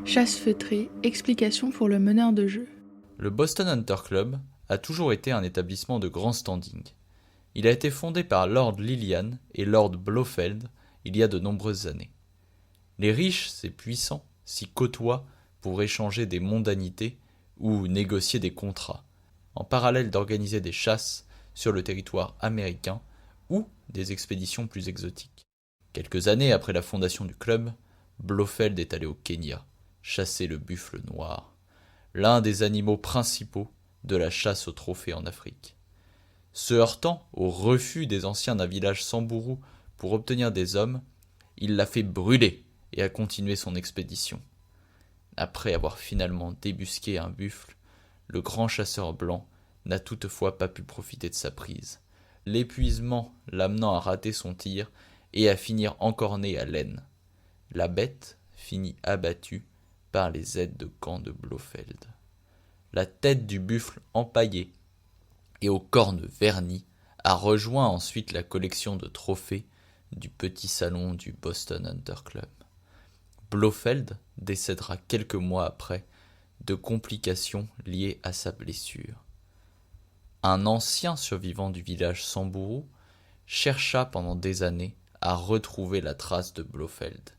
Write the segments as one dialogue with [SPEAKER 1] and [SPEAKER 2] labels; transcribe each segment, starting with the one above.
[SPEAKER 1] Chasse feutrée, explication pour le meneur de jeu.
[SPEAKER 2] Le Boston Hunter Club a toujours été un établissement de grand standing. Il a été fondé par Lord Lillian et Lord Blofeld il y a de nombreuses années. Les riches et puissants s'y côtoient pour échanger des mondanités ou négocier des contrats, en parallèle d'organiser des chasses sur le territoire américain ou des expéditions plus exotiques. Quelques années après la fondation du club, Blofeld est allé au Kenya chasser le buffle noir, l'un des animaux principaux de la chasse aux trophées en Afrique. Se heurtant au refus des anciens d'un village sambourou pour obtenir des hommes, il l'a fait brûler et a continué son expédition. Après avoir finalement débusqué un buffle, le grand chasseur blanc n'a toutefois pas pu profiter de sa prise, l'épuisement l'amenant à rater son tir et à finir encorné à l'aine. La bête finit abattue par les aides de camp de Blofeld. La tête du buffle empaillée et aux cornes vernies a rejoint ensuite la collection de trophées du petit salon du Boston Hunter Club. Blofeld décédera quelques mois après de complications liées à sa blessure. Un ancien survivant du village Samburu chercha pendant des années à retrouver la trace de Blofeld,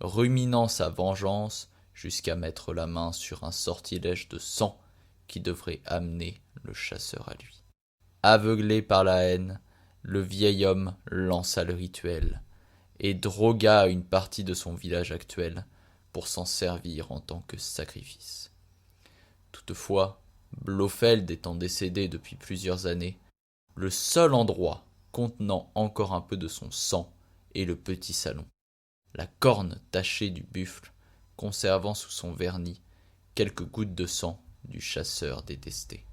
[SPEAKER 2] ruminant sa vengeance jusqu'à mettre la main sur un sortilège de sang qui devrait amener le chasseur à lui. Aveuglé par la haine, le vieil homme lança le rituel et drogua une partie de son village actuel pour s'en servir en tant que sacrifice. Toutefois, Blofeld étant décédé depuis plusieurs années, le seul endroit contenant encore un peu de son sang est le petit salon, la corne tachée du buffle conservant sous son vernis quelques gouttes de sang du chasseur détesté.